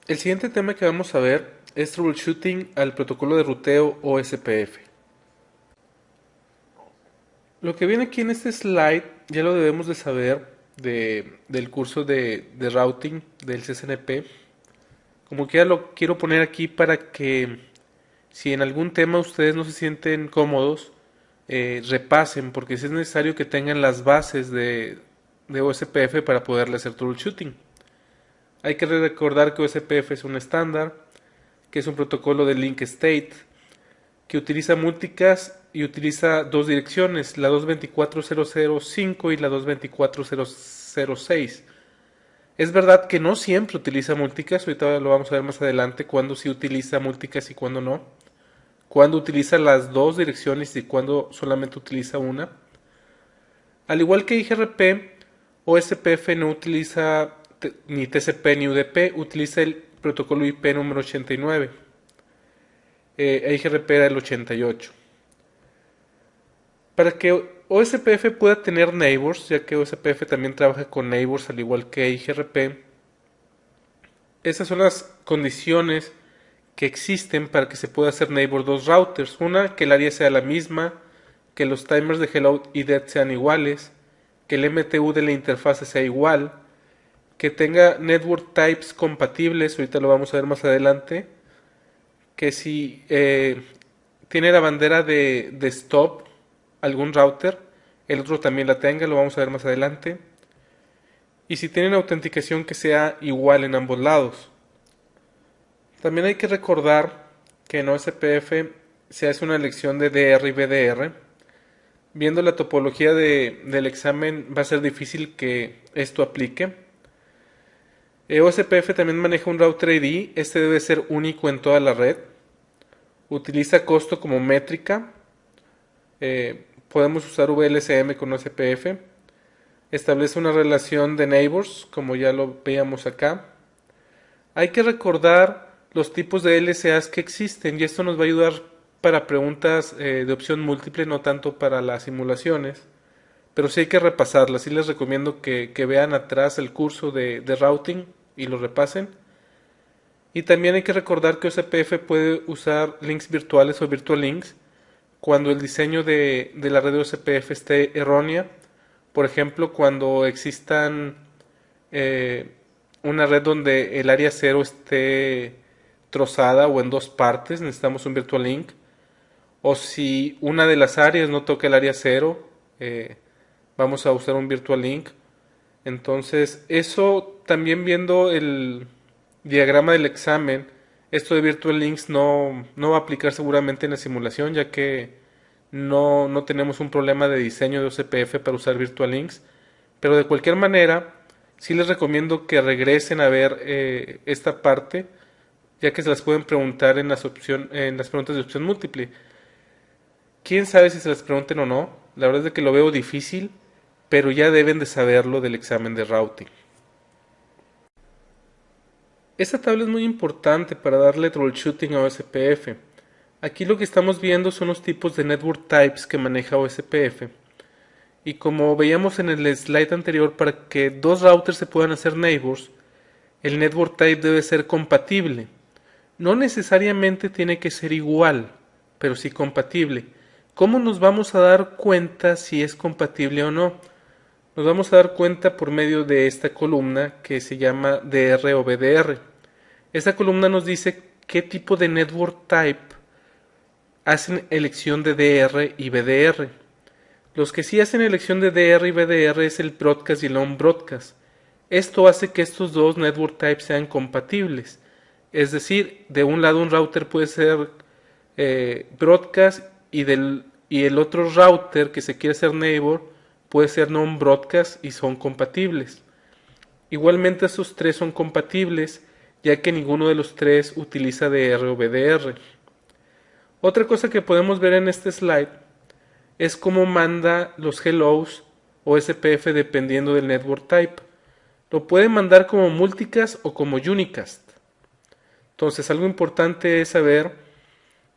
El siguiente tema que vamos a ver es troubleshooting al protocolo de ruteo OSPF. Lo que viene aquí en este slide ya lo debemos de saber del curso de routing del CCNP. Como que ya lo quiero poner aquí para que si en algún tema ustedes no se sienten cómodos, repasen, porque si es necesario que tengan las bases de OSPF para poderle hacer troubleshooting. Hay que recordar que OSPF es un estándar, que es un protocolo de link state, que utiliza multicast y utiliza dos direcciones, la 224005 y la 224006. Es verdad que no siempre utiliza multicast, ahorita lo vamos a ver más adelante, cuándo sí utiliza multicast y cuándo no, cuándo utiliza las dos direcciones y cuándo solamente utiliza una. Al igual que IGRP, OSPF no utiliza ni TCP ni UDP, utiliza el protocolo IP número 89. IGRP era el 88. Para que OSPF pueda tener neighbors, ya que OSPF también trabaja con neighbors al igual que IGRP, esas son las condiciones que existen para que se pueda hacer neighbor dos routers. Una, que el área sea la misma, que los timers de hello y dead sean iguales, que el MTU de la interfase sea igual, que tenga network types compatibles, ahorita lo vamos a ver más adelante, que si tiene la bandera de stop algún router, el otro también la tenga, lo vamos a ver más adelante. Y si tienen autenticación que sea igual en ambos lados. También hay que recordar que en OSPF se hace una elección de DR y BDR. Viendo la topología del examen va a ser difícil que esto aplique. OSPF también maneja un router ID, este debe ser único en toda la red. Utiliza costo como métrica. Podemos usar VLCM con OSPF. Establece una relación de neighbors, como ya lo veíamos acá. Hay que recordar los tipos de LSAs que existen y esto nos va a ayudar para preguntas de opción múltiple, no tanto para las simulaciones, pero sí hay que repasarlas. Sí les recomiendo que vean atrás el curso de routing y lo repasen. Y también hay que recordar que OSPF puede usar links virtuales o virtual links cuando el diseño de la red de OSPF esté errónea. Por ejemplo, cuando existan una red donde el área cero esté trozada o en dos partes, necesitamos un virtual link. O si una de las áreas no toca el área cero, vamos a usar un virtual link. Entonces, eso también viendo el diagrama del examen, esto de virtual links no va a aplicar seguramente en la simulación, ya que no tenemos un problema de diseño de OCPF para usar virtual links. Pero de cualquier manera, sí les recomiendo que regresen a ver esta parte, ya que se las pueden preguntar en las preguntas de opción múltiple. Quién sabe si se las pregunten o no. La verdad es que lo veo difícil, pero ya deben de saberlo del examen de routing. Esta tabla es muy importante para darle troubleshooting a OSPF. Aquí lo que estamos viendo son los tipos de network types que maneja OSPF. Y como veíamos en el slide anterior, para que dos routers se puedan hacer neighbors, el network type debe ser compatible. No necesariamente tiene que ser igual, pero sí compatible. ¿Cómo nos vamos a dar cuenta si es compatible o no? Nos vamos a dar cuenta por medio de esta columna que se llama DR o BDR. Esta columna nos dice qué tipo de network type hacen elección de DR y BDR. Los que sí hacen elección de DR y BDR es el broadcast y el on-broadcast. Esto hace que estos dos network types sean compatibles. Es decir, de un lado un router puede ser broadcast y el otro router que se quiere hacer neighbor puede ser non-broadcast y son compatibles. Igualmente esos tres son compatibles ya que ninguno de los tres utiliza DR o BDR. Otra cosa que podemos ver en este slide es cómo manda los hellos o SPF dependiendo del network type. Lo puede mandar como multicast o como unicast. Entonces algo importante es saber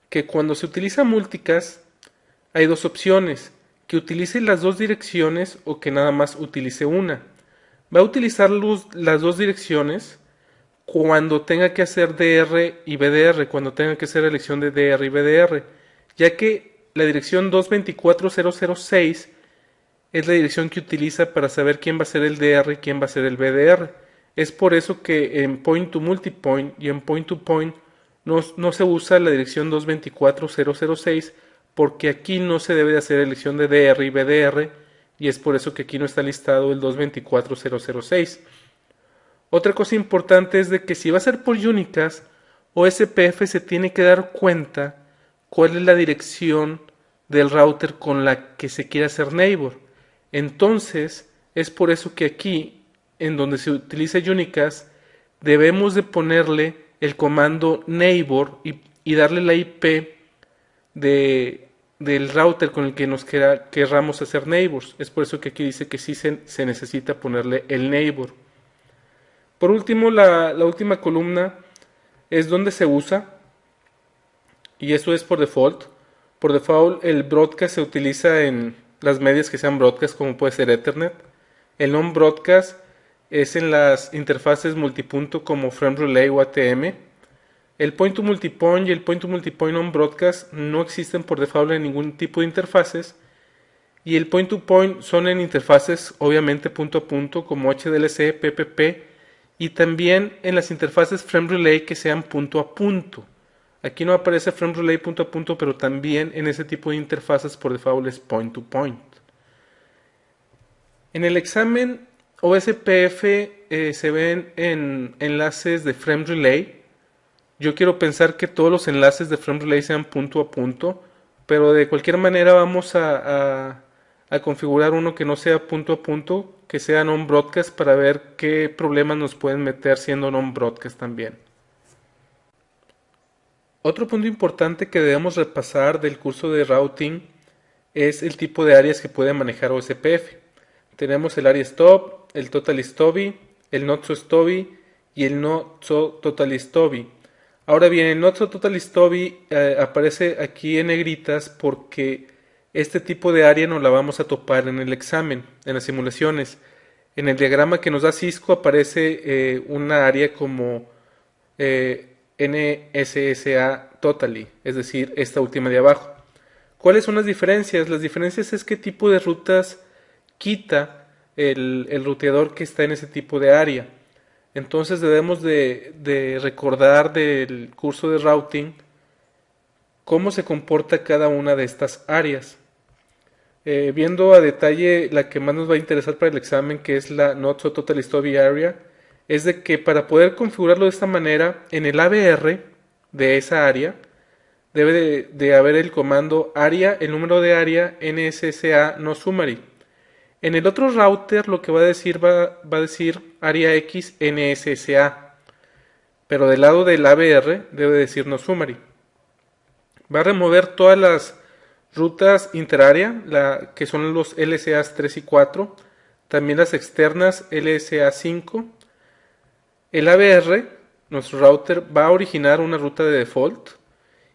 que cuando se utiliza multicast hay dos opciones, que utilice las dos direcciones o que nada más utilice una. Va a utilizar las dos direcciones cuando tenga que hacer DR y BDR, cuando tenga que hacer elección de DR y BDR, ya que la dirección 224006 es la dirección que utiliza para saber quién va a ser el DR y quién va a ser el BDR. Es por eso que en point to multipoint y en point to point no se usa la dirección 224006 porque aquí no se debe de hacer elección de DR y BDR y es por eso que aquí no está listado el 224006. Otra cosa importante es de que si va a ser por Unicast, OSPF se tiene que dar cuenta cuál es la dirección del router con la que se quiere hacer neighbor. Entonces, es por eso que aquí, en donde se utiliza Unicast, debemos de ponerle el comando neighbor y darle la IP del router con el que nos querramos hacer neighbors. Es por eso que aquí dice que sí se necesita ponerle el neighbor. Por último, la última columna es donde se usa, y eso es por default. Por default, el broadcast se utiliza en las medias que sean broadcast, como puede ser Ethernet. El non-broadcast es en las interfaces multipunto como Frame Relay o ATM. El point to multipoint y el point to multipoint non-broadcast no existen por default en ningún tipo de interfaces. Y el point to point son en interfaces obviamente punto a punto como HDLC, PPP y también en las interfaces Frame Relay que sean punto a punto. Aquí no aparece Frame Relay punto a punto, pero también en ese tipo de interfaces por default es point to point. En el examen OSPF se ven en enlaces de Frame Relay. Yo quiero pensar que todos los enlaces de Frame Relay sean punto a punto, pero de cualquier manera vamos a configurar uno que no sea punto a punto, que sea non-broadcast para ver qué problemas nos pueden meter siendo non-broadcast también. Otro punto importante que debemos repasar del curso de routing es el tipo de áreas que puede manejar OSPF. Tenemos el Area Stop, el Total Stubby, el Not So Stubby y el Not So Total Stubby. Ahora bien, el Not So Total Stubby aparece aquí en negritas porque este tipo de área no la vamos a topar en el examen, en las simulaciones. En el diagrama que nos da Cisco aparece una área como NSSA Totally, es decir, esta última de abajo. ¿Cuáles son las diferencias? Las diferencias es qué tipo de rutas quita el ruteador que está en ese tipo de área. Entonces debemos de recordar del curso de routing cómo se comporta cada una de estas áreas. Viendo a detalle la que más nos va a interesar para el examen, que es la Not So Total Stubby Area, es de que para poder configurarlo de esta manera, en el ABR de esa área, debe de haber el comando area, el número de área, NSSA no summary. En el otro router lo que va a decir área X NSSA, pero del lado del ABR debe decir no summary. Va a remover todas las rutas interarea, que son los LSAs 3 y 4, también las externas LSA 5. El ABR, nuestro router, va a originar una ruta de default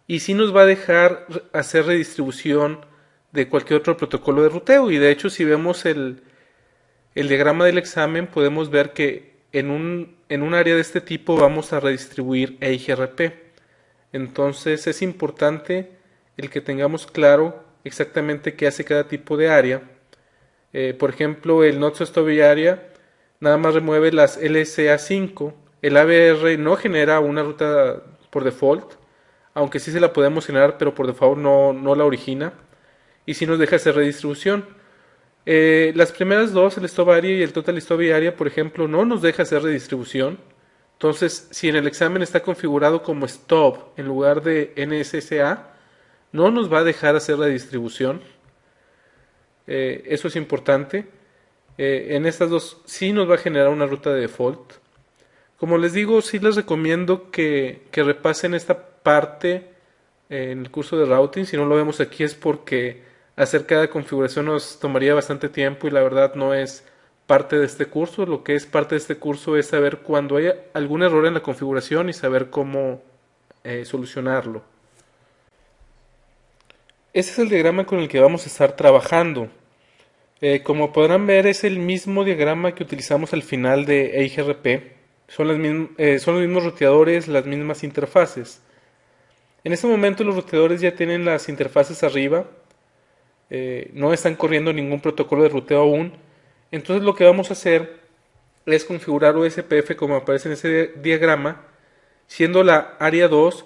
y sí nos va a dejar hacer redistribución de cualquier otro protocolo de ruteo. Y de hecho, si vemos el diagrama del examen, podemos ver que en un área de este tipo vamos a redistribuir EIGRP. Entonces es importante el que tengamos claro exactamente qué hace cada tipo de área. Por ejemplo, el Not So Stubby Area nada más remueve las LSA5. El ABR no genera una ruta por default, aunque sí se la podemos generar, pero por default no la origina. Y sí nos deja hacer redistribución. Las primeras dos, el Stub Area y el Total Stubby Area, por ejemplo, no nos deja hacer redistribución. Entonces, si en el examen está configurado como Stub en lugar de NSSA, no nos va a dejar hacer la distribución. Eso es importante. En estas dos sí nos va a generar una ruta de default. Como les digo, sí les recomiendo que repasen esta parte en el curso de routing. Si no lo vemos aquí es porque hacer cada configuración nos tomaría bastante tiempo y la verdad no es parte de este curso. Lo que es parte de este curso es saber cuando hay algún error en la configuración y saber cómo solucionarlo. Este es el diagrama con el que vamos a estar trabajando. Como podrán ver, es el mismo diagrama que utilizamos al final de EIGRP. son los mismos ruteadores, las mismas interfaces. En este momento los ruteadores ya tienen las interfaces arriba, no están corriendo ningún protocolo de ruteo aún. Entonces lo que vamos a hacer es configurar OSPF como aparece en ese diagrama, siendo la área 2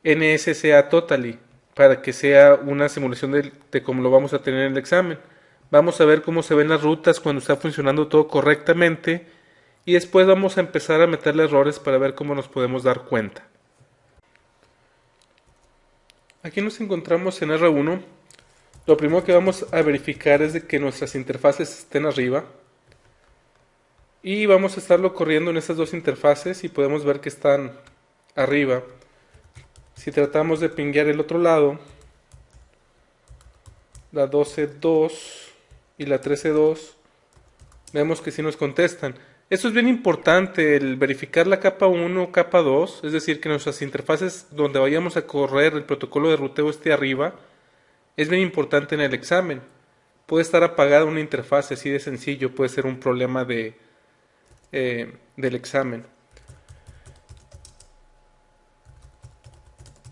NSCA Totally, para que sea una simulación de cómo lo vamos a tener en el examen. Vamos a ver cómo se ven las rutas cuando está funcionando todo correctamente y después vamos a empezar a meterle errores para ver cómo nos podemos dar cuenta. Aquí nos encontramos en R1. Lo primero que vamos a verificar es de que nuestras interfaces estén arriba. Y vamos a estarlo corriendo en estas dos interfaces y podemos ver que están arriba. Si tratamos de pinguear el otro lado, la 12.2 y la 13.2, vemos que sí nos contestan. Esto es bien importante, el verificar la capa 1 o capa 2, es decir, que nuestras interfaces donde vayamos a correr el protocolo de ruteo esté arriba, es bien importante en el examen. Puede estar apagada una interfaz, así de sencillo, puede ser un problema del examen.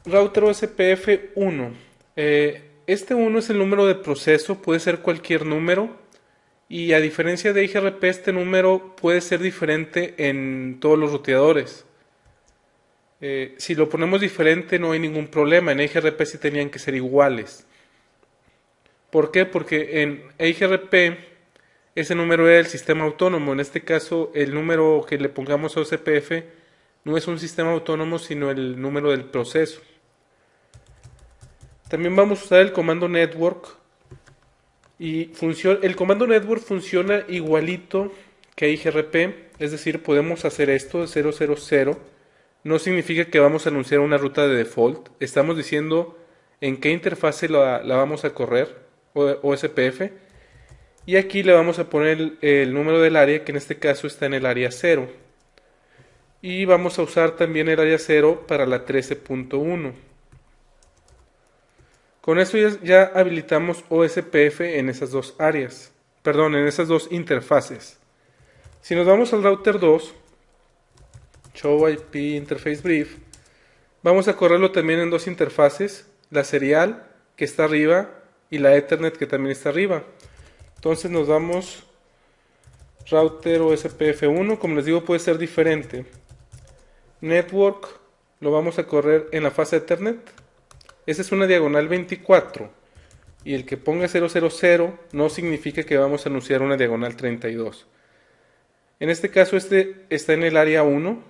Router OSPF 1. Este 1 es el número de proceso, puede ser cualquier número. Y a diferencia de IGRP, este número puede ser diferente en todos los ruteadores. Si lo ponemos diferente no hay ningún problema. En IGRP sí tenían que ser iguales. ¿Por qué? Porque en IGRP ese número era el sistema autónomo. En este caso el número que le pongamos a OSPF no es un sistema autónomo sino el número del proceso. También vamos a usar el comando network. Y el comando network funciona igualito que IGRP, es decir, podemos hacer esto de 000. No significa que vamos a anunciar una ruta de default, estamos diciendo en qué interfase la vamos a correr, OSPF, y aquí le vamos a poner el número del área, que en este caso está en el área 0. Y vamos a usar también el área 0 para la 13.1. Con esto ya habilitamos OSPF en esas dos áreas, perdón, en esas dos interfaces. Si nos vamos al router 2, Show IP Interface Brief, vamos a correrlo también en dos interfaces, la serial que está arriba y la Ethernet que también está arriba. Entonces nos vamos router OSPF 1, como les digo puede ser diferente. Network lo vamos a correr en la fase Ethernet. Esa es una diagonal 24 y el que ponga 000 no significa que vamos a anunciar una diagonal 32. En este caso este está en el área 1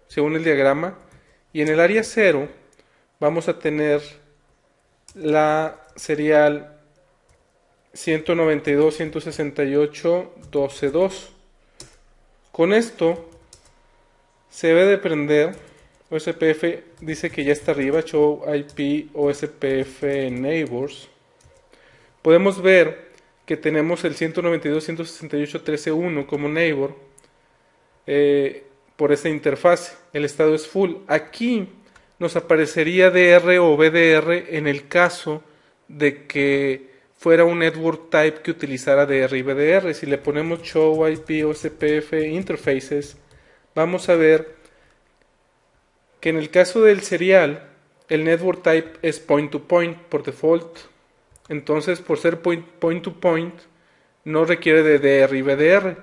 según el diagrama y en el área 0 vamos a tener la serial 192.168.12.2. Con esto se debe de prender. OSPF dice que ya está arriba, Show IP OSPF Neighbors. Podemos ver que tenemos el 192.168.13.1 como neighbor por esta interfaz. El estado es full. Aquí nos aparecería DR o BDR en el caso de que fuera un network type que utilizara DR y BDR. Si le ponemos Show IP OSPF Interfaces, vamos a ver que en el caso del serial, el network type es point to point por default. Entonces, por ser point to point, no requiere de DR y BDR.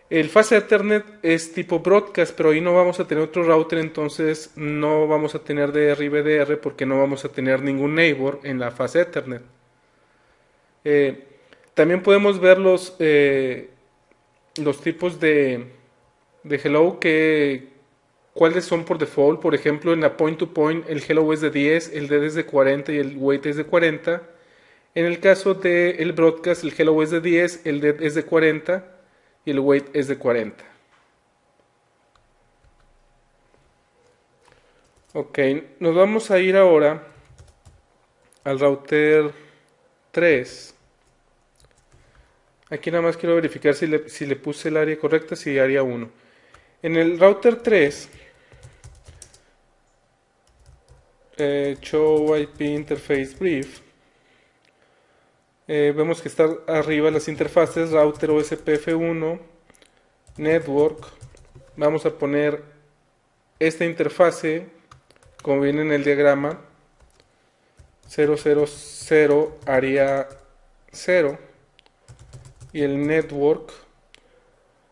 El fase Ethernet es tipo broadcast, pero ahí no vamos a tener otro router, entonces no vamos a tener DR y BDR porque no vamos a tener ningún neighbor en la fase Ethernet. También podemos ver los tipos de hello cuáles son por default. Por ejemplo, en la point to point el hello es de 10, el dead es de 40 y el wait es de 40. En el caso del broadcast el hello es de 10, el dead es de 40 y el wait es de 40. Ok, nos vamos a ir ahora al router 3. Aquí nada más quiero verificar si le puse el área correcta, si área 1. En el router 3, Show IP Interface Brief, vemos que están arriba las interfaces router OSPF 1, network, vamos a poner esta interfase como viene en el diagrama 000 área 0 y el network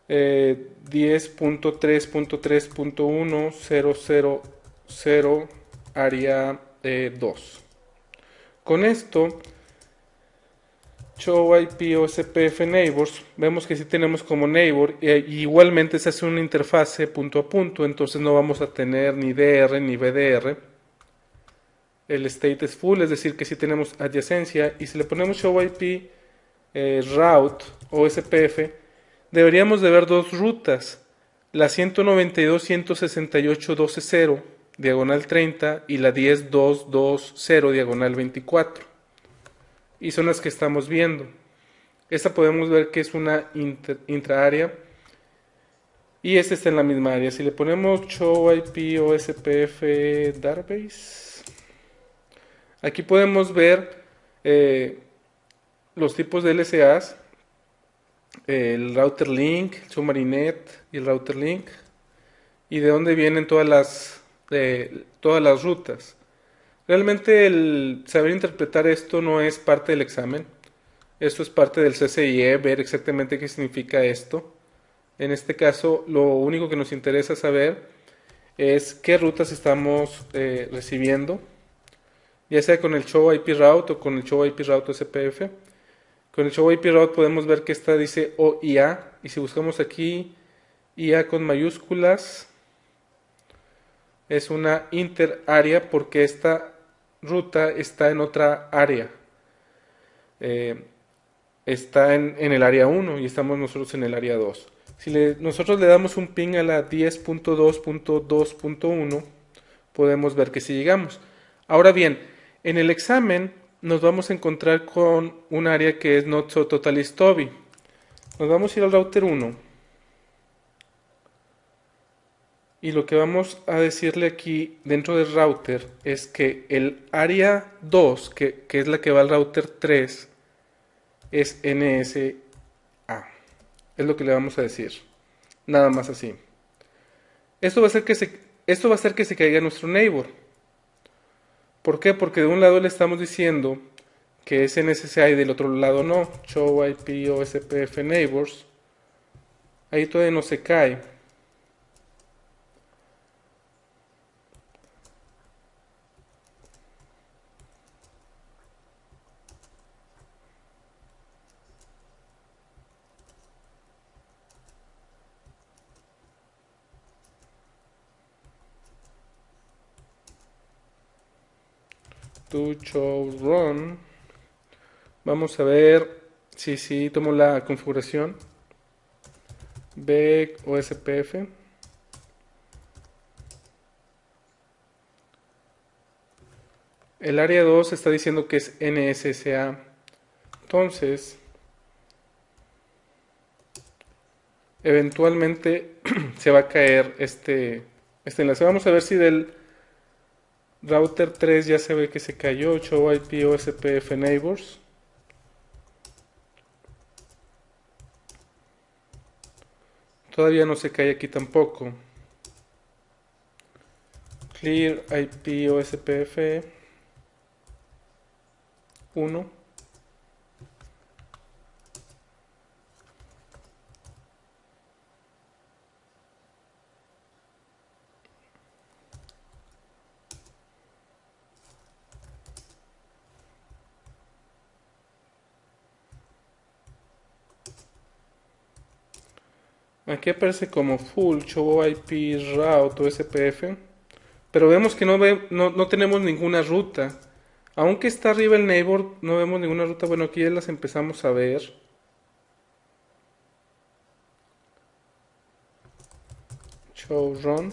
10.3.3.1.000 área 2. Con esto, show IP OSPF neighbors, vemos que si tenemos como neighbor, igualmente se hace una interfase punto a punto, entonces no vamos a tener ni DR ni BDR. El state es full, es decir que si tenemos adyacencia, y si le ponemos show IP route OSPF, deberíamos de ver dos rutas, la 192.168.12.0 diagonal 30 y la 10.2.2.0 diagonal 24. Y son las que estamos viendo. Esta podemos ver que es una intraárea y esta está en la misma área. Si le ponemos show IP OSPF database, aquí podemos ver los tipos de LSAs, el router link, el submarinet y el router link, y de dónde vienen todas las rutas. Realmente el saber interpretar esto no es parte del examen. Esto es parte del CCIE, ver exactamente qué significa esto. En este caso, lo único que nos interesa saber es qué rutas estamos recibiendo, ya sea con el show IP route o con el show IP route SPF. Con el show IP route podemos ver que esta dice OIA, y si buscamos aquí IA con mayúsculas, es una interárea porque esta ruta está en otra área. Está en el área 1 y estamos nosotros en el área 2. Si nosotros le damos un ping a la 10.2.2.1, podemos ver que sí llegamos. Ahora bien, en el examen nos vamos a encontrar con un área que es not so totally stubby. Nos vamos a ir al router 1 y lo que vamos a decirle aquí dentro del router es que el área 2, que es la que va al router 3, es NSA. Es lo que le vamos a decir. Nada más así. Esto va a hacer que se caiga nuestro neighbor. ¿Por qué? Porque de un lado le estamos diciendo que es NSA y del otro lado no. Show IP OSPF neighbors. Ahí todavía no se cae. To show run. Vamos a ver si tomo la configuración. Beg OSPF. El área 2 está diciendo que es NSSA. Entonces, eventualmente se va a caer este enlace. Vamos a ver si del router 3 ya se ve que se cayó. Show IP OSPF neighbors. Todavía no se cae aquí tampoco. Clear IP OSPF 1. Aquí aparece como full show IP route o SPF, pero vemos que no tenemos ninguna ruta. Aunque está arriba el neighbor, no vemos ninguna ruta. Bueno, aquí ya las empezamos a ver. Show run.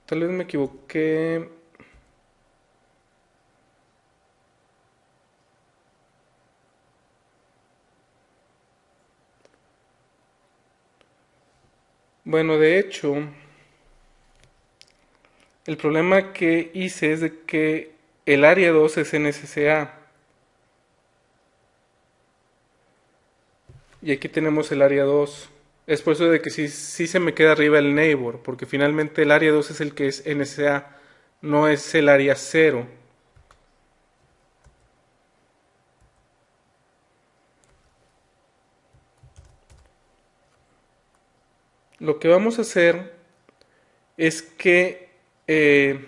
Tal vez me equivoqué. Bueno, de hecho, el problema que hice es de que el área 2 es NSCA. y aquí tenemos el área 2. Es por eso de que sí se me queda arriba el neighbor, porque finalmente el área 2 es el que es NSA, no es el área 0. Lo que vamos a hacer es que el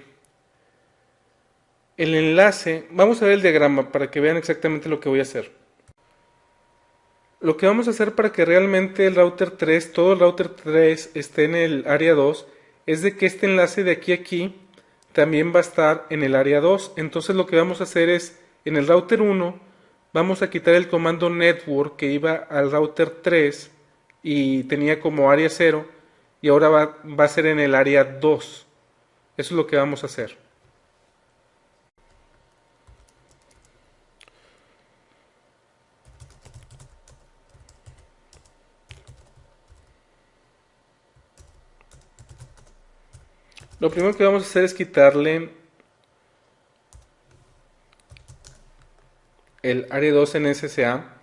enlace, vamos a ver el diagrama para que vean exactamente lo que voy a hacer. Lo que vamos a hacer para que realmente el router 3, todo el router 3 esté en el área 2, es de que este enlace de aquí a aquí también va a estar en el área 2. Entonces lo que vamos a hacer es, en el router 1, vamos a quitar el comando network que iba al router 3 y tenía como área 0, y ahora va a ser en el área 2. Eso es lo que vamos a hacer. Lo primero que vamos a hacer es quitarle el área 2 en SSA.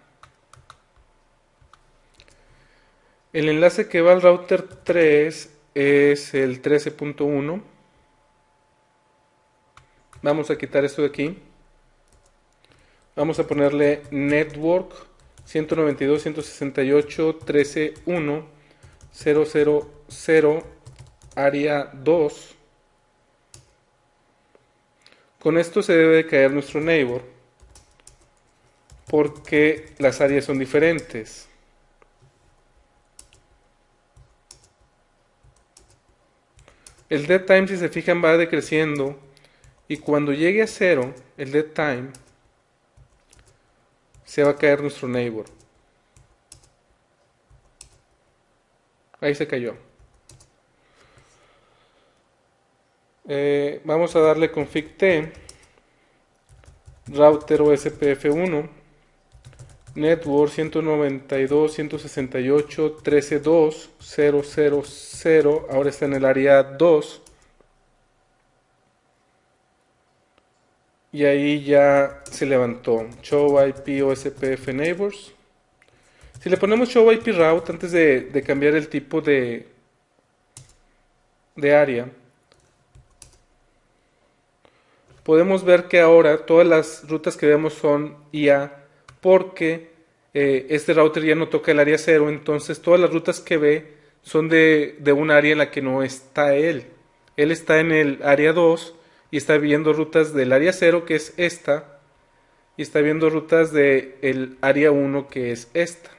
El enlace que va al router 3 es el 13.1. Vamos a quitar esto de aquí. Vamos a ponerle network 192.168.13.1.000 área 2. Con esto se debe de caer nuestro neighbor, porque las áreas son diferentes. El dead time, si se fijan, va decreciendo, y cuando llegue a 0 el dead time, se va a caer nuestro neighbor. Ahí se cayó. Vamos a darle config t, router OSPF1, network 192.168.13.2.0.0.0, ahora está en el área 2, y ahí ya se levantó. Show IP OSPF neighbors. Si le ponemos show IP route antes de cambiar el tipo de área, podemos ver que ahora todas las rutas que vemos son IA, porque este router ya no toca el área 0, entonces todas las rutas que ve son de un área en la que no está él. Él está en el área 2 y está viendo rutas del área 0, que es esta, y está viendo rutas del área 1, que es esta.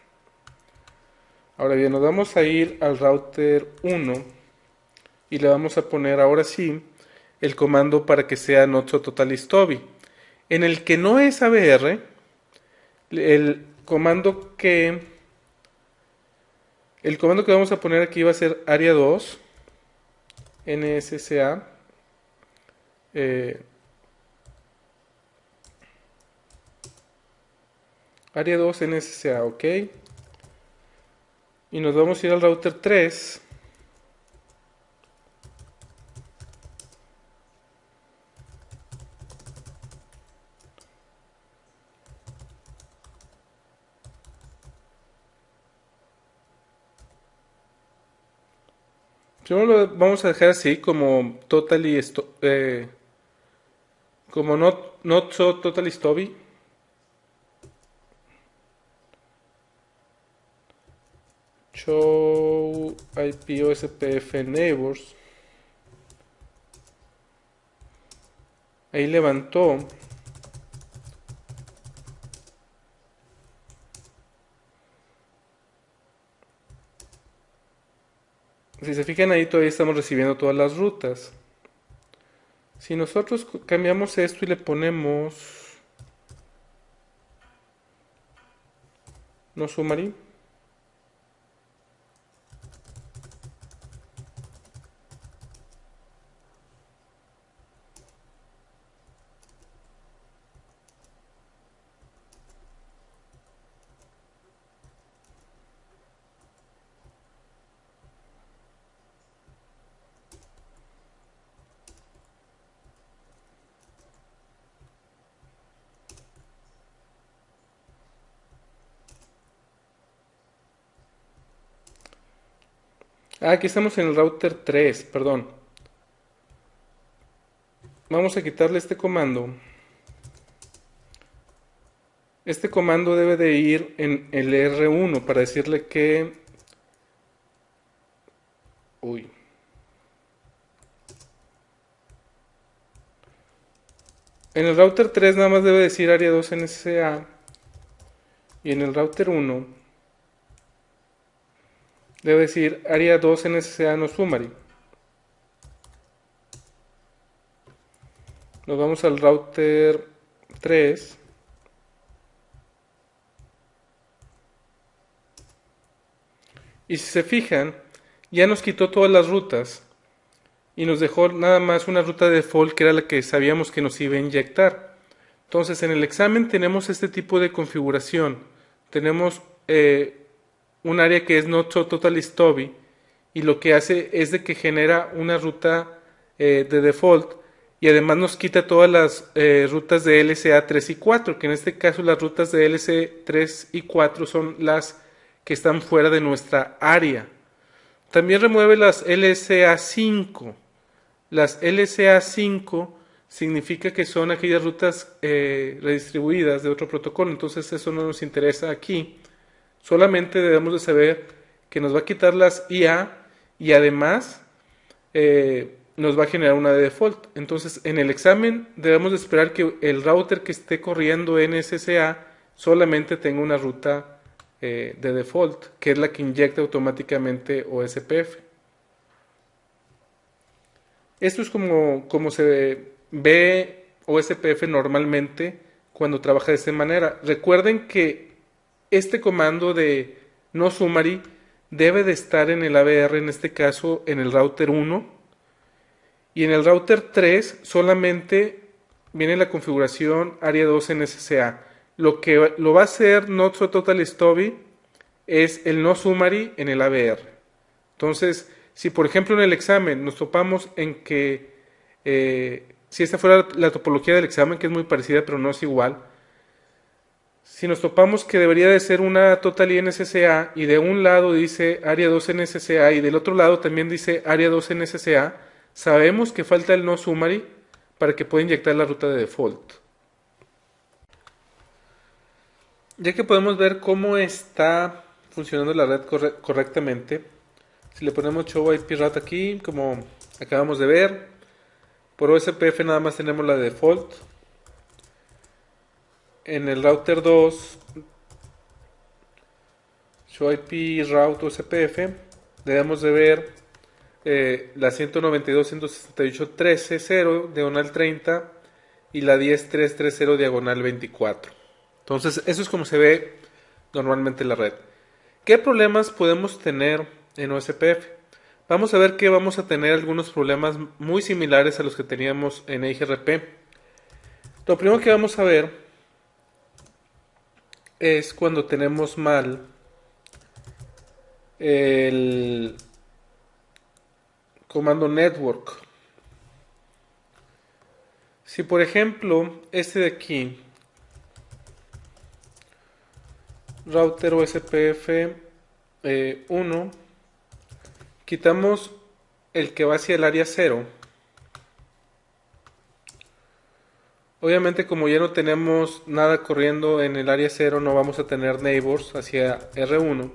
Ahora bien, nos vamos a ir al router 1 y le vamos a poner ahora sí el comando para que sea not so total stoby. En el que no es ABR, el comando que vamos a poner aquí va a ser área 2 NSSA área 2 NSSA, ok, y nos vamos a ir al router 3. Primero lo vamos a dejar así como totally como not so totally stoby. Show IP OSPF neighbors. Ahí levantó. Si se fijan ahí todavía estamos recibiendo todas las rutas. Si nosotros cambiamos esto y le ponemos no summary, Aquí estamos en el router 3, perdón. Vamos a quitarle este comando. Este comando debe de ir en el R1 para decirle que... Uy. En el router 3 nada más debe decir área 2 NSA. Y en el router 1 debe decir área 2 NSA no summary. Nos vamos al router 3. Y si se fijan, ya nos quitó todas las rutas y nos dejó nada más una ruta de default que era la que sabíamos que nos iba a inyectar. Entonces en el examen tenemos este tipo de configuración. Tenemos un área que es not totally stubby y lo que hace es de que genera una ruta de default y además nos quita todas las rutas de LCA 3 y 4, que en este caso las rutas de LCA 3 y 4 son las que están fuera de nuestra área. También remueve las LCA5. Las LCA5 significa que son aquellas rutas redistribuidas de otro protocolo, entonces eso no nos interesa aquí. Solamente debemos de saber que nos va a quitar las IA y además nos va a generar una de default. Entonces en el examen debemos de esperar que el router que esté corriendo en SSA solamente tenga una ruta de default, que es la que inyecta automáticamente OSPF. Esto es como se ve OSPF normalmente cuando trabaja de esta manera. Recuerden que este comando de no summary debe de estar en el AVR, en este caso en el router 1, y en el router 3 solamente viene la configuración área 2 en SSA. Lo que lo va a hacer not so total stubby es el no summary en el AVR. Entonces, si por ejemplo en el examen nos topamos en que si esta fuera la topología del examen, que es muy parecida pero no es igual, si nos topamos que debería de ser una total NSSA y de un lado dice área 2 NSSA y del otro lado también dice área 2 NSSA, sabemos que falta el no summary para que pueda inyectar la ruta de default. Ya que podemos ver cómo está funcionando la red correctamente, si le ponemos show IP route aquí, como acabamos de ver, por OSPF nada más tenemos la de default. En el router 2, show IP route OSPF, debemos de ver la 192.168.13.0 diagonal 30 y la 10.330 diagonal 24. Entonces, eso es como se ve normalmente la red. ¿Qué problemas podemos tener en OSPF? Vamos a ver que vamos a tener algunos problemas muy similares a los que teníamos en EIGRP. Lo primero que vamos a ver es cuando tenemos mal el comando network. Si por ejemplo este de aquí, router OSPF 1, quitamos el que va hacia el área 0. Obviamente como ya no tenemos nada corriendo en el área 0, no vamos a tener neighbors hacia R1.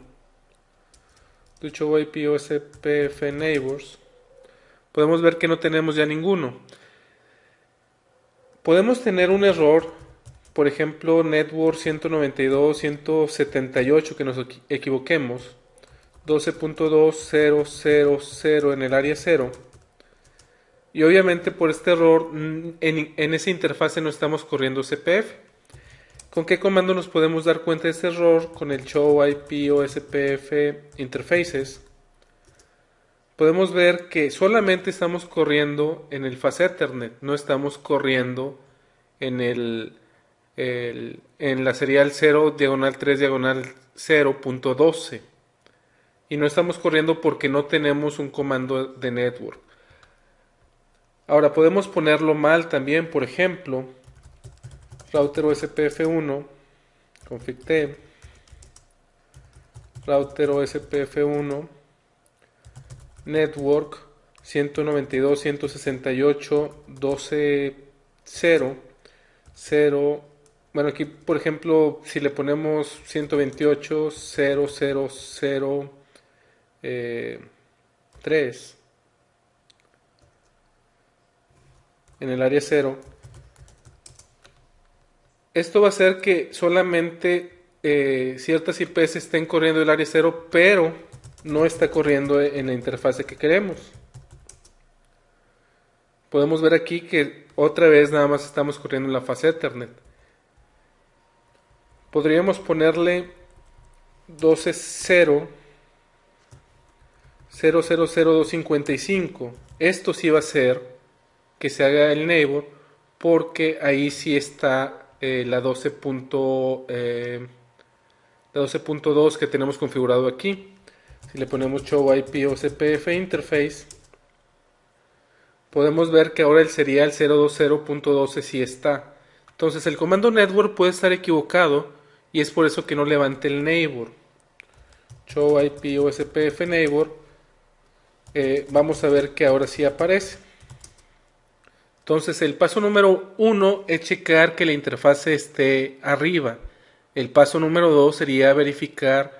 Show IP OSPF neighbors. Podemos ver que no tenemos ya ninguno. Podemos tener un error, por ejemplo network 192.178, que nos equivoquemos, 12.2000 en el área 0. Y obviamente por este error en esa interfase no estamos corriendo CPF. ¿Con qué comando nos podemos dar cuenta de este error? Con el show IP OSPF interfaces. Podemos ver que solamente estamos corriendo en el fast Ethernet, no estamos corriendo en en la serial 0 diagonal 3 diagonal 0.12 y no estamos corriendo porque no tenemos un comando de network. Ahora podemos ponerlo mal también, por ejemplo, router OSPF1 config-t, router OSPF1 network 192.168.12.0.0. Bueno, aquí por ejemplo, si le ponemos 128.0.0.0.3 en el área 0, esto va a hacer que solamente ciertas IPs estén corriendo el área 0, pero no está corriendo en la interfase que queremos. Podemos ver aquí que otra vez nada más estamos corriendo en la fase Ethernet. Podríamos ponerle 12.0.0.0.0.255. Esto sí va a hacer que se haga el neighbor, porque ahí sí está la 12.2 que tenemos configurado aquí. Si le ponemos show IP OSPF interface, podemos ver que ahora el serial 020.12 sí está. Entonces el comando network puede estar equivocado y es por eso que no levante el neighbor. Show IP OSPF neighbor, vamos a ver que ahora sí aparece. Entonces el paso número 1 es checar que la interfase esté arriba. El paso número 2 sería verificar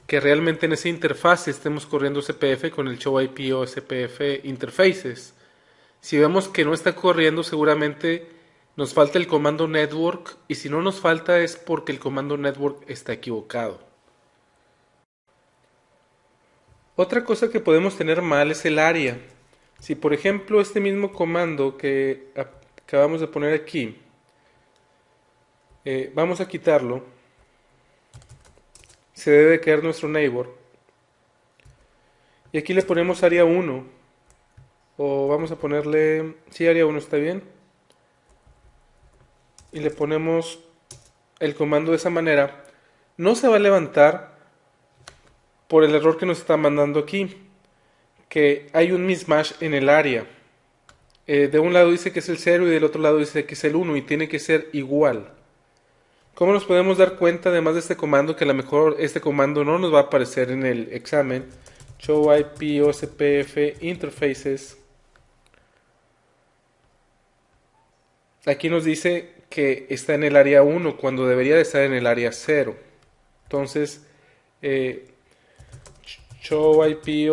que realmente en esa interfase estemos corriendo CPF con el show IP o SPF interfaces. Si vemos que no está corriendo, seguramente nos falta el comando network, y si no nos falta es porque el comando network está equivocado. Otra cosa que podemos tener mal es el área. Si por ejemplo este mismo comando que acabamos de poner aquí, vamos a quitarlo, se debe quedar nuestro neighbor. Y aquí le ponemos área 1, o vamos a ponerle, sí, área 1 está bien. Y le ponemos el comando de esa manera. No se va a levantar por el error que nos está mandando aquí, que hay un mismatch en el área. De un lado dice que es el 0 y del otro lado dice que es el 1 y tiene que ser igual. ¿Cómo nos podemos dar cuenta, además de este comando, que a lo mejor este comando no nos va a aparecer en el examen? Show IP OSPF interfaces. Aquí nos dice que está en el área 1 cuando debería de estar en el área 0. Entonces, show IP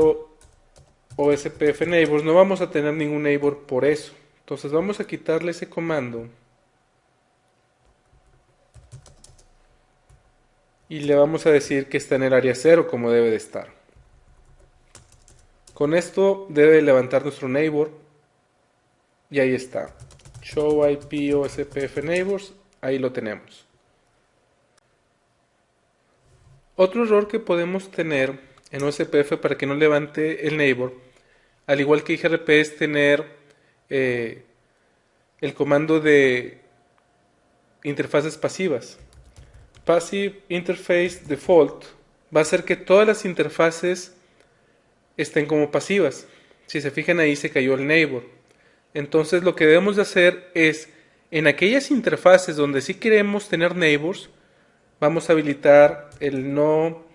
o SPF neighbors, no vamos a tener ningún neighbor por eso. Entonces vamos a quitarle ese comando y le vamos a decir que está en el área 0 como debe de estar. Con esto debe levantar nuestro neighbor y ahí está. Show IP o SPF neighbors, ahí lo tenemos. Otro error que podemos tener en OSPF para que no levante el neighbor, al igual que IGRP, es tener el comando de interfaces pasivas. Passive Interface Default va a hacer que todas las interfaces estén como pasivas. Si se fijan, ahí se cayó el neighbor. Entonces lo que debemos de hacer es, en aquellas interfaces donde sí queremos tener neighbors, vamos a habilitar el no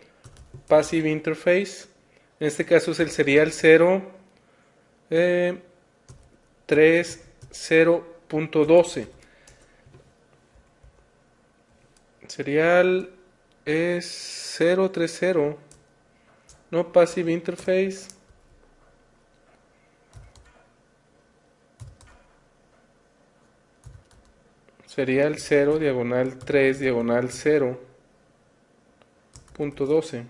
passive interface. En este caso es el serial 0.30.12. Serial es 030, no passive interface. Serial 0, diagonal 3, diagonal 0.12.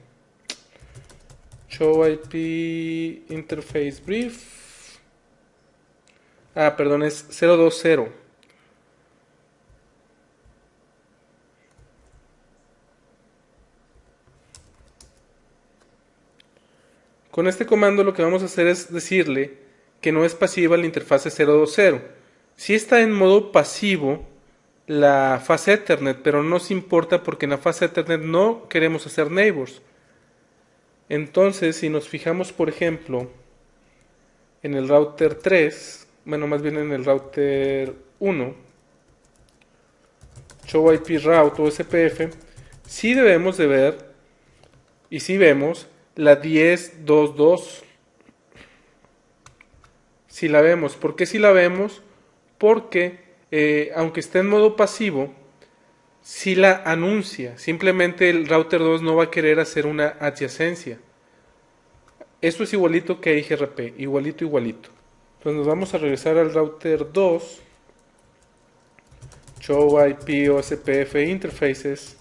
Show IP interface brief. Perdón, es 020. Con este comando lo que vamos a hacer es decirle que no es pasiva la interfase 020. Sí está en modo pasivo la fase Ethernet, pero no nos importa porque en la fase Ethernet no queremos hacer neighbors. Entonces, si nos fijamos, por ejemplo, en el router 3, bueno, más bien en el router 1, show IP route o SPF, sí debemos de ver, y sí vemos, la 10.2.2. Si la vemos. ¿Por qué si la vemos? Porque aunque esté en modo pasivo, si la anuncia. Simplemente el router 2 no va a querer hacer una adyacencia. Esto es igualito que IGRP, igualito, igualito. Entonces nos vamos a regresar al router 2, Show IP OSPF Interfaces.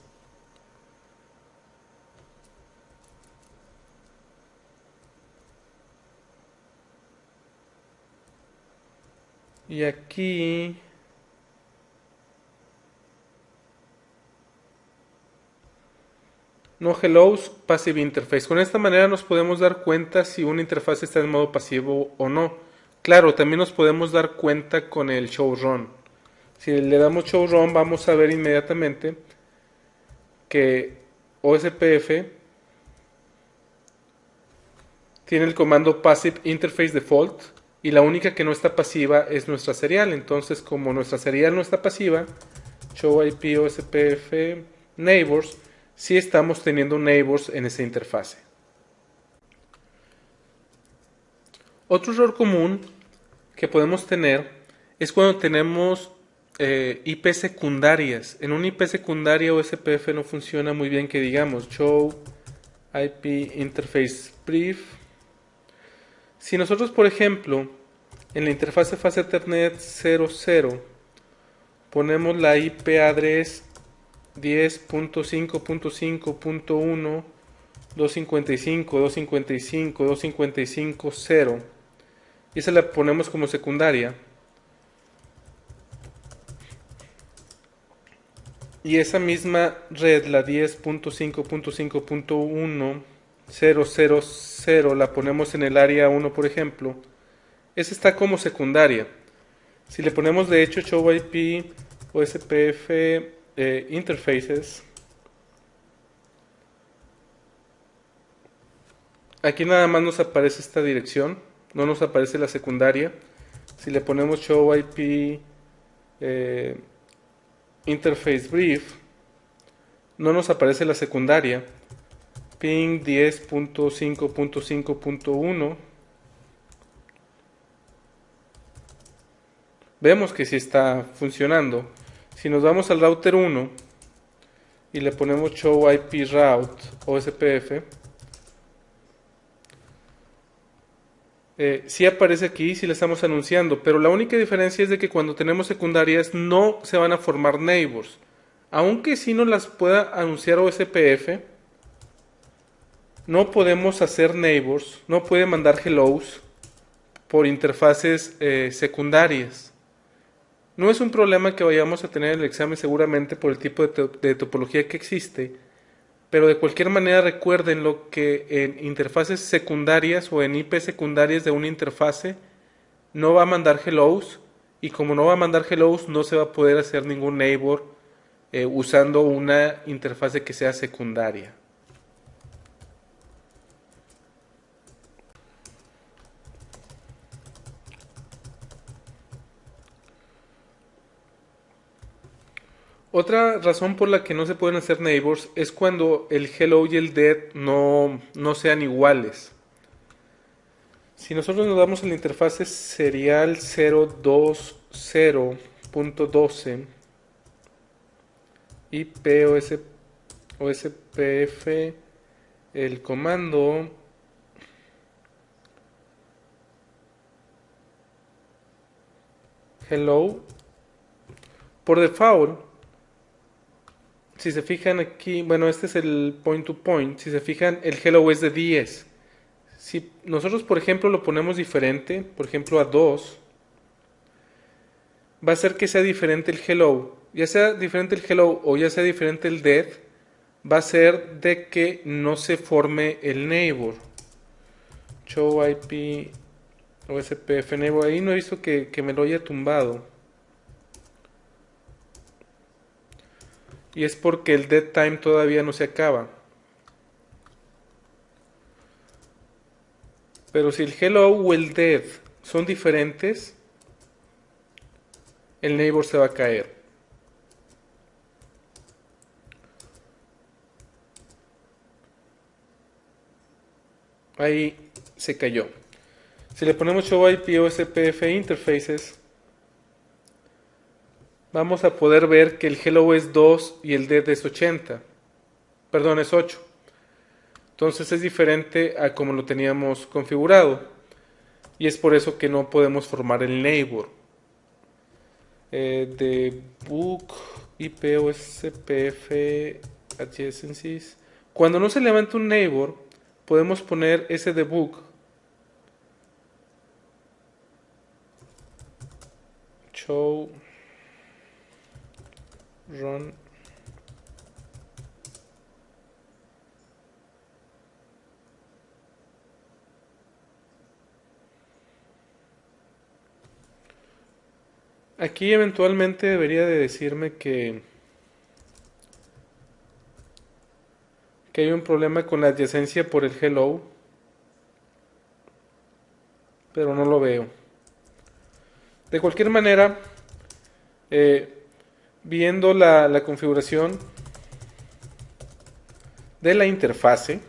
Y aquí no hellos, passive interface. Con esta manera nos podemos dar cuenta si una interfaz está en modo pasivo o no. Claro, también nos podemos dar cuenta con el show run. Si le damos show run, vamos a ver inmediatamente que OSPF tiene el comando passive interface default y la única que no está pasiva es nuestra serial. Entonces, como nuestra serial no está pasiva, show IP OSPF neighbors, sí estamos teniendo neighbors en esa interfase. Otro error común que podemos tener es cuando tenemos IP secundarias. En una IP secundaria OSPF no funciona muy bien, que digamos show IP interface brief. Si nosotros, por ejemplo, en la interfase fase Ethernet 00 ponemos la IP address 10.5.5.1 255, 255, 255, 0 y esa la ponemos como secundaria y esa misma red, la 10.5.5.1 000, la ponemos en el área 1, por ejemplo, esa está como secundaria. Si le ponemos de hecho show IP o SPF interfaces, aquí nada más nos aparece esta dirección, no nos aparece la secundaria. Si le ponemos show IP interface brief, no nos aparece la secundaria. Ping 10.5.5.1. Vemos que sí está funcionando. Si nos vamos al router 1 y le ponemos show IP route o SPF, sí aparece aquí, sí le estamos anunciando, pero la única diferencia es de que cuando tenemos secundarias no se van a formar neighbors. Aunque sí nos las pueda anunciar OSPF, no podemos hacer neighbors, no puede mandar hellos por interfaces secundarias. No es un problema que vayamos a tener en el examen seguramente por el tipo de topología que existe, pero de cualquier manera recuerden lo que en interfaces secundarias o en IP secundarias de una interfase no va a mandar hellos y como no va a mandar hellos no se va a poder hacer ningún neighbor usando una interfase que sea secundaria. Otra razón por la que no se pueden hacer neighbors es cuando el hello y el dead no sean iguales. Si nosotros nos damos a la interfase serial 020.12 IP OSPF, el comando hello, por default, si se fijan aquí, bueno, este es el point to point, si se fijan, el hello es de 10. Si nosotros, por ejemplo, lo ponemos diferente, por ejemplo a 2, va a ser que sea diferente el hello. Ya sea diferente el hello o ya sea diferente el dead, va a ser de que no se forme el neighbor. Show IP o SPF neighbor. Ahí no he visto que me lo haya tumbado. Y es porque el dead time todavía no se acaba. Pero si el hello o el dead son diferentes, el neighbor se va a caer. Ahí se cayó. Si le ponemos show IP OSPF interfaces, vamos a poder ver que el hello es 2 y el dead es 80. Perdón, es 8. Entonces es diferente a como lo teníamos configurado. Y es por eso que no podemos formar el neighbor. Debug IP OSPF adjacencies. Cuando no se levanta un neighbor, podemos poner ese debug show run aquí eventualmente debería de decirme que hay un problema con la adyacencia por el hello, pero no lo veo. De cualquier manera, eh, viendo la configuración de la interfase,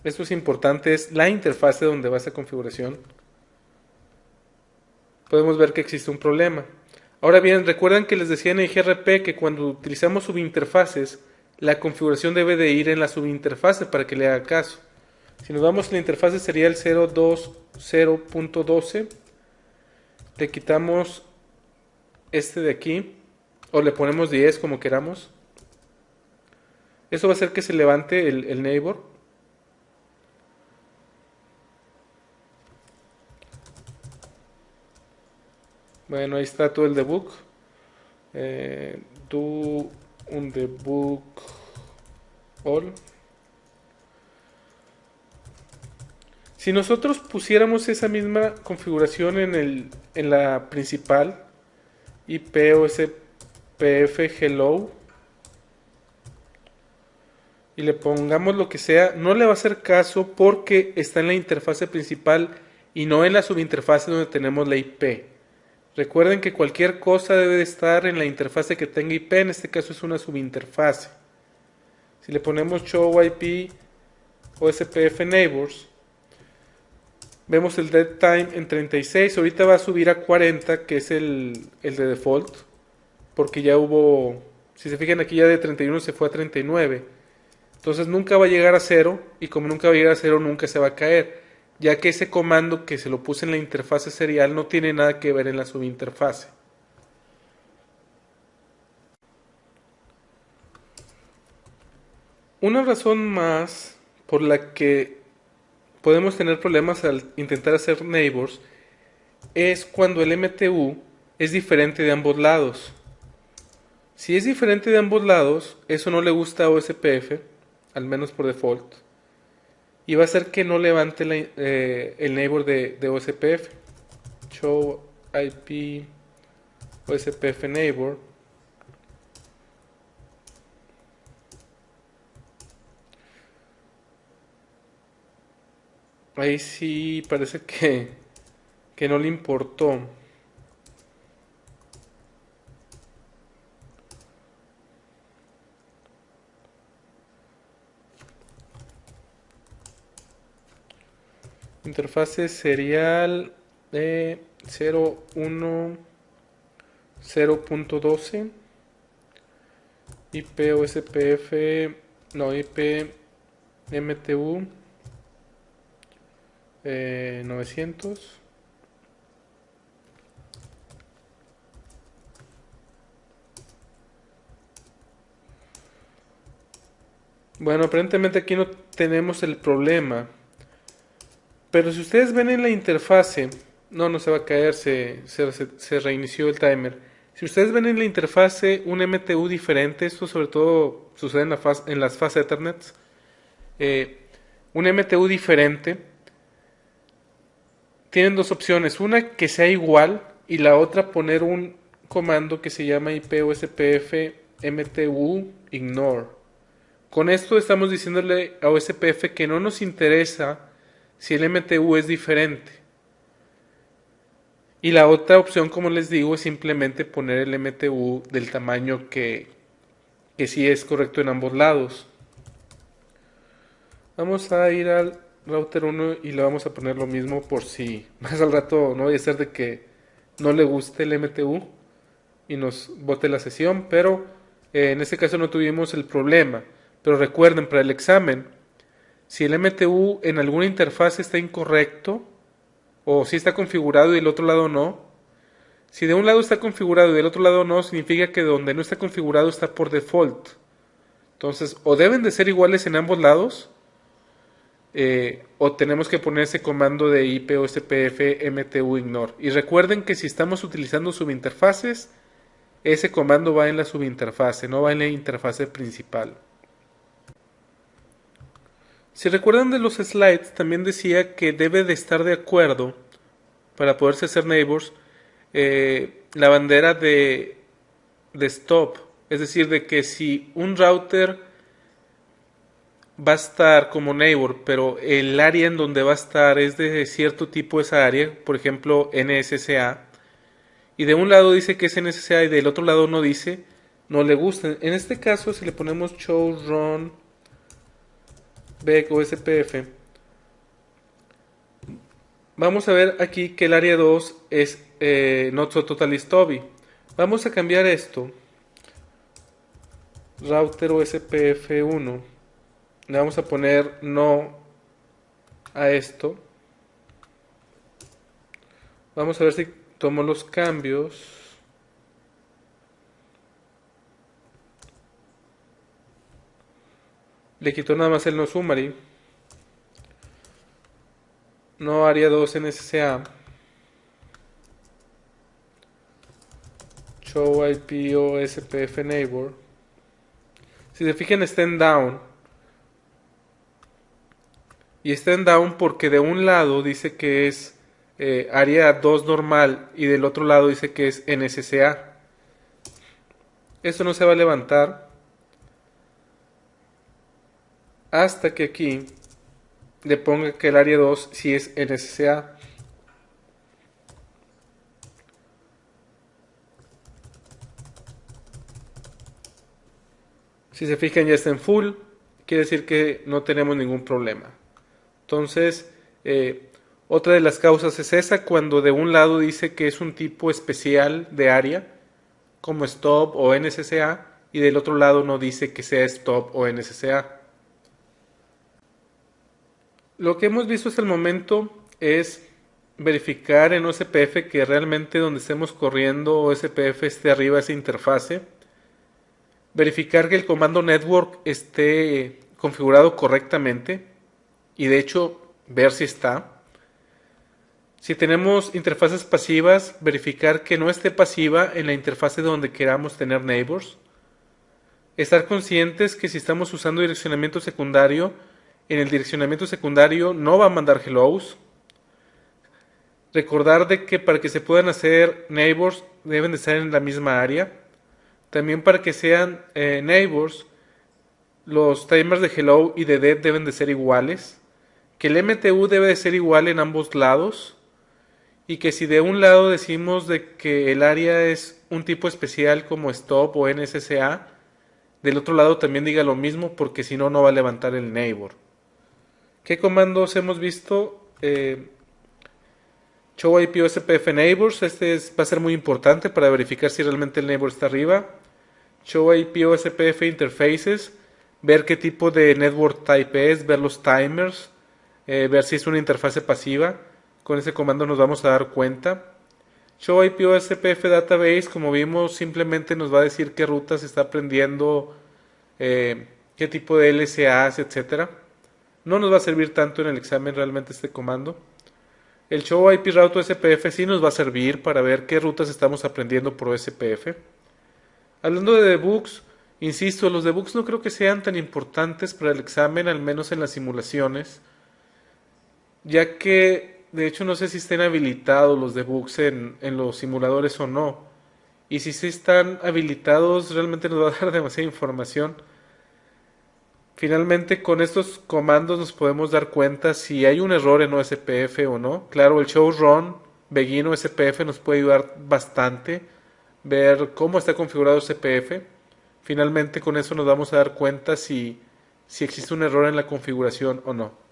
esto es importante, es la interfase donde va esa configuración, podemos ver que existe un problema. Ahora bien, recuerdan que les decía en el GRP que cuando utilizamos subinterfaces, la configuración debe de ir en la subinterfase para que le haga caso. Si nos vamos a la interfase sería el 0.20.12, le quitamos este de aquí, o le ponemos 10 como queramos. Eso va a hacer que se levante el neighbor. Bueno, ahí está todo el debug. Do un debug all. Si nosotros pusiéramos esa misma configuración en la principal, IP OSPF hello, y le pongamos lo que sea, no le va a hacer caso porque está en la interfase principal y no en la subinterfase donde tenemos la IP. Recuerden que cualquier cosa debe de estar en la interfase que tenga IP, en este caso es una subinterfase. Si le ponemos show IP OSPF neighbors, vemos el dead time en 36, ahorita va a subir a 40, que es el de default, porque ya hubo, si se fijan aquí ya de 31 se fue a 39. Entonces nunca va a llegar a 0, y como nunca va a llegar a 0 nunca se va a caer, ya que ese comando que se lo puse en la interfase serial no tiene nada que ver en la subinterfase. Una razón más por la que podemos tener problemas al intentar hacer neighbors es cuando el MTU es diferente de ambos lados. Si es diferente de ambos lados, eso no le gusta a OSPF, al menos por default, y va a hacer que no levante el neighbor de OSPF. Show IP OSPF neighbor. Ahí sí parece que no le importó. Interfase serial de 0.1.0.12 IP OSPF, no, IP MTU 900. Bueno, aparentemente aquí no tenemos el problema. Pero si ustedes ven en la interfase, no se va a caer, se reinició el timer. Si ustedes ven en la interfase un MTU diferente, esto sobre todo sucede en las fases Ethernet, un MTU diferente, tienen dos opciones, una que sea igual y la otra poner un comando que se llama IPOSPF MTU ignore. Con esto estamos diciéndole a OSPF que no nos interesa si el MTU es diferente. Y la otra opción, como les digo, es simplemente poner el MTU del tamaño que sí es correcto en ambos lados. Vamos a ir al router 1 y le vamos a poner lo mismo por si más al rato no vaya a ser de que no le guste el MTU y nos bote la sesión, pero en este caso no tuvimos el problema. Pero recuerden, para el examen, si el MTU en alguna interfaz está incorrecto o si está configurado y del otro lado no, si de un lado está configurado y del otro lado no, significa que donde no está configurado está por default. Entonces, o deben de ser iguales en ambos lados, o tenemos que poner ese comando de IP o SPF MTU ignore. Y recuerden que si estamos utilizando subinterfaces, ese comando va en la subinterfase, no va en la interfase principal. Si recuerdan de los slides, también decía que debe de estar de acuerdo para poderse hacer neighbors la bandera de stop. Es decir, de que si un router va a estar como neighbor, pero el área en donde va a estar es de cierto tipo esa área, por ejemplo NSSA, y de un lado dice que es NSSA y del otro lado no dice, no le gusta. En este caso, si le ponemos show run Beck o SPF, vamos a ver aquí que el área 2 es not so totally stubby. Vamos a cambiar esto, router o SPF 1, le vamos a poner no a esto. Vamos a ver si tomo los cambios. Le quito nada más el no summary. No área 2 en SSA. Show IP o SPF neighbor. Si se fijan está en down. Y está en down porque de un lado dice que es área 2 normal y del otro lado dice que es NSSA. Esto no se va a levantar hasta que aquí le ponga que el área 2 sí es NSSA. Si se fijan ya está en full, quiere decir que no tenemos ningún problema. Entonces, otra de las causas es esa, cuando de un lado dice que es un tipo especial de área, como stop o NSSA, y del otro lado no dice que sea stop o NSSA. Lo que hemos visto hasta el momento es verificar en OSPF que realmente donde estemos corriendo OSPF esté arriba esa interfase. Verificar que el comando network esté configurado correctamente y de hecho ver si está. Si tenemos interfaces pasivas, verificar que no esté pasiva en la interfase donde queramos tener neighbors. Estar conscientes que si estamos usando direccionamiento secundario, en el direccionamiento secundario no va a mandar hellos. Recordar de que para que se puedan hacer neighbors deben de estar en la misma área. También para que sean neighbors, los timers de hello y de dead deben de ser iguales. Que el MTU debe de ser igual en ambos lados. Y que si de un lado decimos de que el área es un tipo especial como stop o NSSA, del otro lado también diga lo mismo porque si no, no va a levantar el neighbor. ¿Qué comandos hemos visto? Show IP o SPF neighbors, va a ser muy importante para verificar si realmente el neighbor está arriba. Show IP o SPF interfaces, ver qué tipo de network type es, ver los timers, ver si es una interfase pasiva. Con ese comando nos vamos a dar cuenta. Show IP o SPF database, como vimos, simplemente nos va a decir qué rutas está aprendiendo, qué tipo de LSAs, etcétera. No nos va a servir tanto en el examen realmente este comando. El show IP route SPF sí nos va a servir para ver qué rutas estamos aprendiendo por SPF. Hablando de debugs, insisto, los debugs no creo que sean tan importantes para el examen, al menos en las simulaciones, ya que de hecho no sé si estén habilitados los debugs en los simuladores o no. Y si sí están habilitados, realmente nos va a dar demasiada información. Finalmente, con estos comandos nos podemos dar cuenta si hay un error en OSPF o no. Claro, el show run begin OSPF nos puede ayudar bastante, ver cómo está configurado OSPF. Finalmente, con eso nos vamos a dar cuenta si existe un error en la configuración o no.